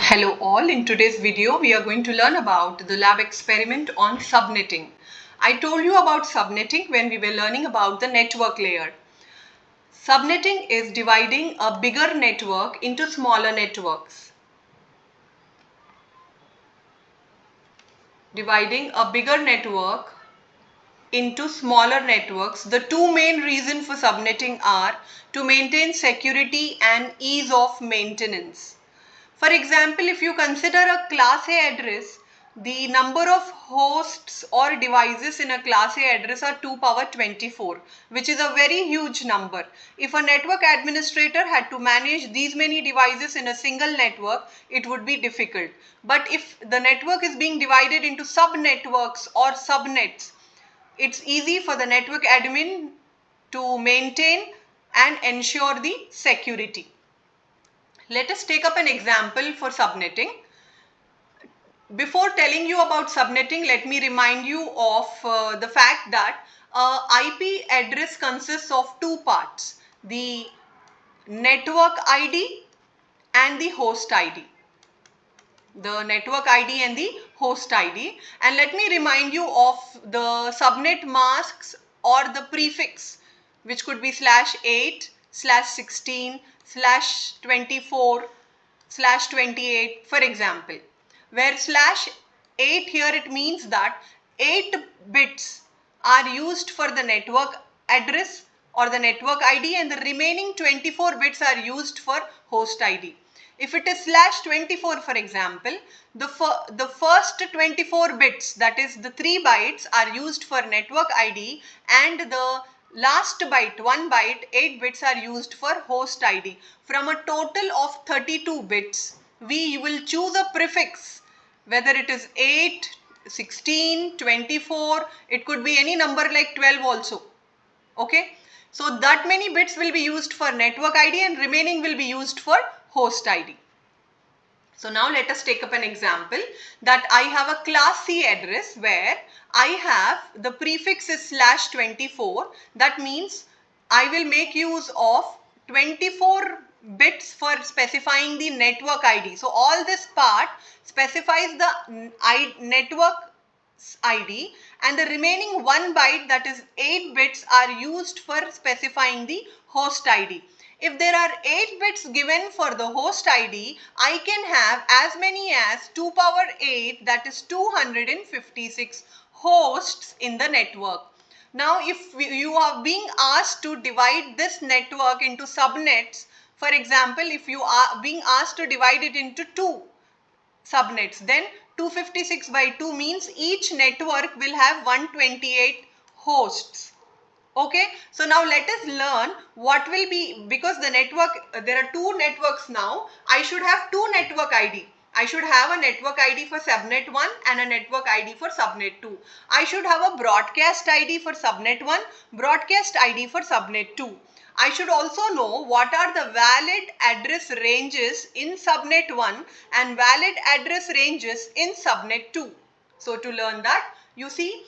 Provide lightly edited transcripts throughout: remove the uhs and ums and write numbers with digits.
Hello all, in today's video we are going to learn about the lab experiment on subnetting. I told you about subnetting when we were learning about the network layer. Subnetting is dividing a bigger network into smaller networks. Dividing a bigger network into smaller networks. The two main reasons for subnetting are to maintain security and ease of maintenance. For example, if you consider a class A address, the number of hosts or devices in a class A address are 2 power 24, which is a very huge number. If a network administrator had to manage these many devices in a single network, it would be difficult. But if the network is being divided into sub-networks or subnets, it's easy for the network admin to maintain and ensure the security. Let us take up an example for subnetting. Before telling you about subnetting, let me remind you of the fact that IP address consists of two parts, the network ID and the host ID. The network ID and the host ID. And let me remind you of the subnet masks or the prefix, which could be /8, /16, /24, /28, for example. Where /8 here, it means that 8 bits are used for the network address or the network ID and the remaining 24 bits are used for host ID. If it is /24, for example, the first 24 bits, that is the 3 bytes, are used for network ID and the last byte, 1 byte, 8 bits are used for host ID. From a total of 32 bits, we will choose a prefix, whether it is 8, 16, 24, it could be any number like 12 also. Okay. So that many bits will be used for network ID and remaining will be used for host ID. So now let us take up an example that I have a class C address where I have the prefix is /24. That means I will make use of 24 bits for specifying the network ID. So all this part specifies the network ID and the remaining 1 byte, that is 8 bits, are used for specifying the host ID. If there are 8 bits given for the host ID, I can have as many as 2 power 8, that is 256 hosts in the network. Now, if you are being asked to divide this network into subnets, for example, if you are being asked to divide it into 2 subnets, then 256 by 2 means each network will have 128 hosts. Okay, so now let us learn what will be, because the network, there are two networks now, I should have two network ID. I should have a network ID for subnet 1 and a network ID for subnet 2. I should have a broadcast ID for subnet 1, broadcast ID for subnet 2. I should also know what are the valid address ranges in subnet 1 and valid address ranges in subnet 2. So to learn that, you see,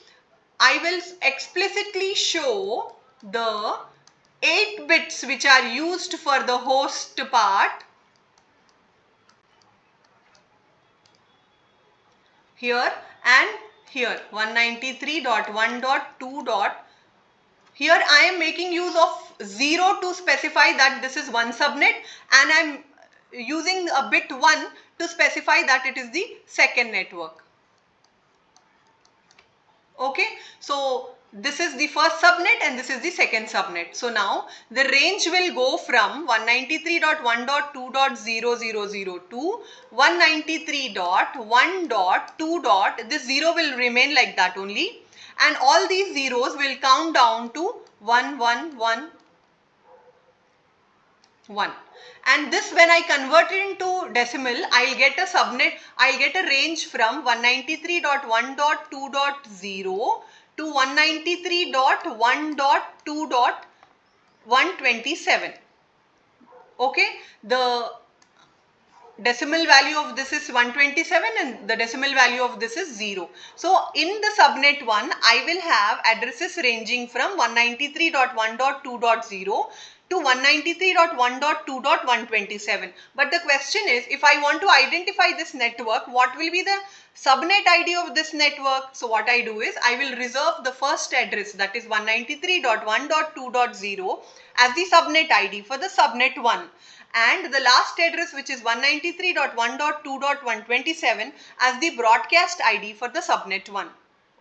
I will explicitly show the 8 bits which are used for the host part here and here, 193.1.2. Here I am making use of 0 to specify that this is one subnet and I am using a bit 1 to specify that it is the second network. Okay, so this is the first subnet and this is the second subnet. So now the range will go from 193.1.2.000 to 193.1.2. This 0 will remain like that only, and all these zeros will count down to 111. And this, when I convert it into decimal, I'll get a subnet, I'll get a range from 193.1.2.0 to 193.1.2.127. Okay, the decimal value of this is 127 and the decimal value of this is 0. So in the subnet 1, I will have addresses ranging from 193.1.2.0 to 193.1.2.127. But the question is, if I want to identify this network, what will be the subnet ID of this network? So what I do is, I will reserve the first address, that is 193.1.2.0 as the subnet ID for the subnet 1, and the last address, which is 193.1.2.127 as the broadcast ID for the subnet 1.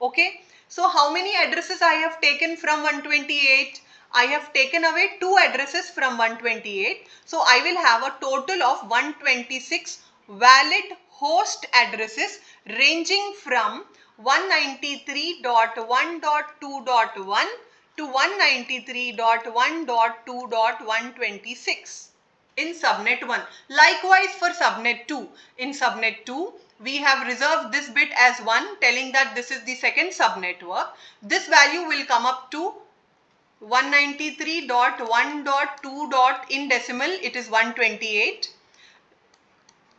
Okay. So how many addresses I have taken from 128? I have taken away 2 addresses from 128. So I will have a total of 126 valid host addresses ranging from 193.1.2.1 to 193.1.2.126 in subnet 1. Likewise for subnet 2. In subnet 2, we have reserved this bit as 1, telling that this is the second subnetwork. This value will come up to 193.1.2. In decimal, it is 128.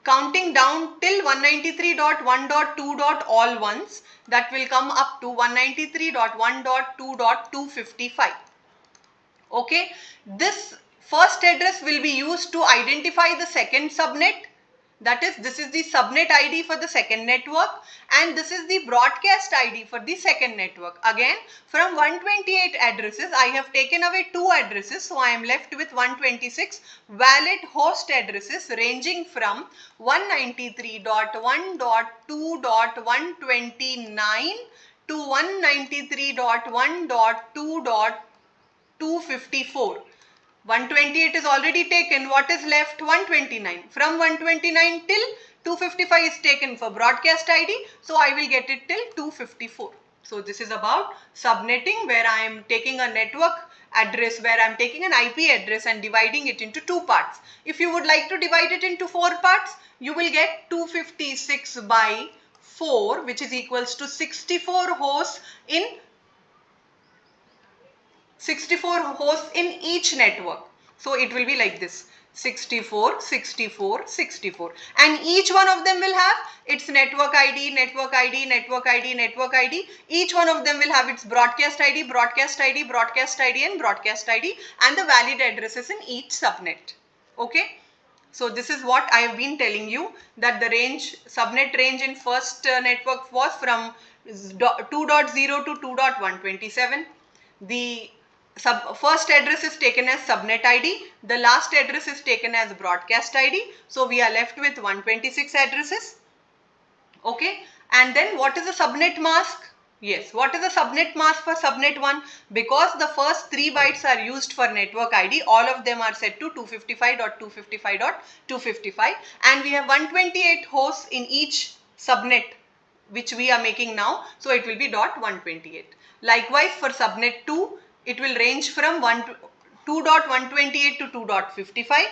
Counting down till 193.1.2. all ones, that will come up to 193.1.2.255. Okay, this first address will be used to identify the second subnet. That is, this is the subnet ID for the second network, and this is the broadcast ID for the second network. Again, from 128 addresses, I have taken away 2 addresses, so I am left with 126 valid host addresses ranging from 193.1.2.129 to 193.1.2.254. 128 is already taken. What is left? 129. From 129 till 255 is taken for broadcast ID. So I will get it till 254. So this is about subnetting, where I am taking a network address, where I am taking an IP address and dividing it into 2 parts. If you would like to divide it into 4 parts, you will get 256 by 4, which is equals to 64 hosts in 64 hosts in each network. So it will be like this: 64, 64, 64, and each one of them will have its network ID, network ID, network ID, network ID. Each one of them will have its broadcast ID, broadcast ID, broadcast ID, and broadcast ID, and the valid addresses in each subnet. Okay. So this is what I have been telling you, that the range, subnet range in first network was from 2.0 to 2.127. The first address is taken as subnet ID. The last address is taken as broadcast ID. So we are left with 126 addresses. Okay. And then what is the subnet mask? Yes, what is the subnet mask for subnet 1? Because the first 3 bytes are used for network ID, all of them are set to 255.255.255, and we have 128 hosts in each subnet which we are making now. So it will be .128. Likewise for subnet 2, it will range from 2.128 to 2.55.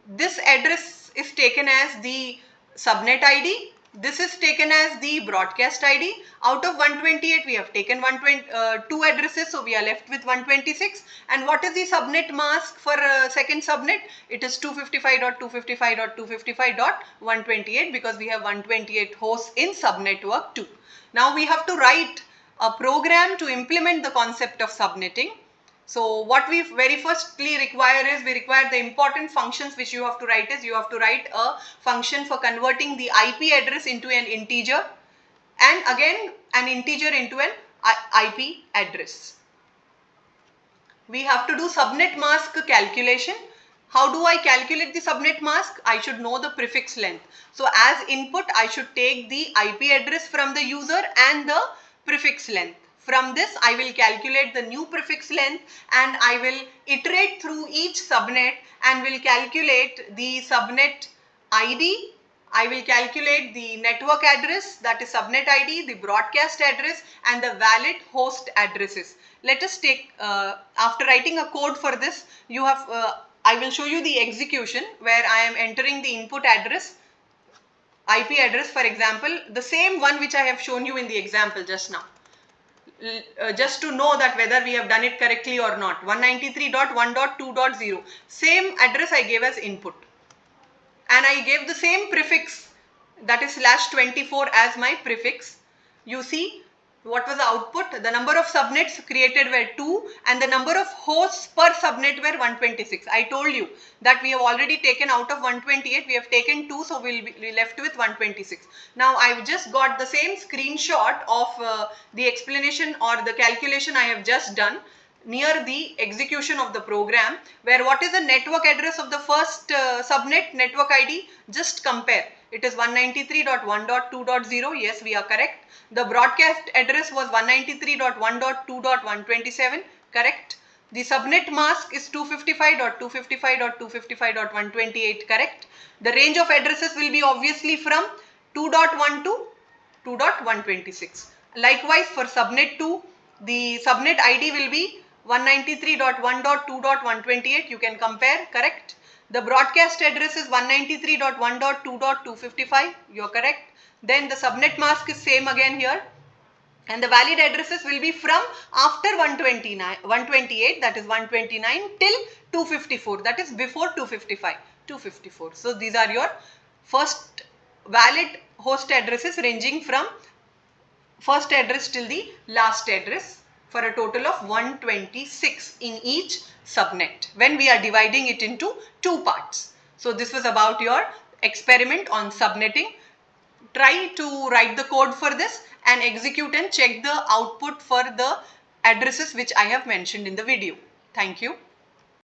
This address is taken as the subnet ID. This is taken as the broadcast ID. Out of 128, we have taken 2 addresses, so we are left with 126. And what is the subnet mask for second subnet? It is 255.255.255.128, because we have 128 hosts in subnetwork 2. Now we have to write a program to implement the concept of subnetting. So what we very firstly require is, we require the important functions which you have to write is, you have to write a function for converting the IP address into an integer, and again an integer into an IP address. We have to do subnet mask calculation. How do I calculate the subnet mask? I should know the prefix length. So as input, I should take the IP address from the user and the prefix length. From this, I will calculate the new prefix length, and I will iterate through each subnet and will calculate the subnet ID. I will calculate the network address, that is subnet ID, the broadcast address, and the valid host addresses. Let us take, after writing a code for this, you have, I will show you the execution where I am entering the input address, IP address, for example, the same one which I have shown you in the example just now. Just to know that whether we have done it correctly or not. 193.1.2.0, same address I gave as input, and I gave the same prefix, that is /24 as my prefix. You see, What was the output? The number of subnets created were 2 and the number of hosts per subnet were 126. I told you that we have already taken out of 128, we have taken 2, so we'll be left with 126. Now I've just got the same screenshot of the explanation or the calculation I have just done near the execution of the program, where what is the network address of the first subnet network ID? Just compare. It is 193.1.2.0. Yes, we are correct. The broadcast address was 193.1.2.127. Correct. The subnet mask is 255.255.255.128. Correct. The range of addresses will be obviously from 2.1 to 2.126. Likewise, for subnet 2, the subnet ID will be 193.1.2.128. You can compare. Correct. The broadcast address is 193.1.2.255. You are correct. Then the subnet mask is same again here. And the valid addresses will be from after 128, that is 129 till 254, that is before 255, 254. So these are your first valid host addresses ranging from first address till the last address, for a total of 126 in each subnet when we are dividing it into two parts. So this was about your experiment on subnetting. Try to write the code for this and execute and check the output for the addresses which I have mentioned in the video. Thank you.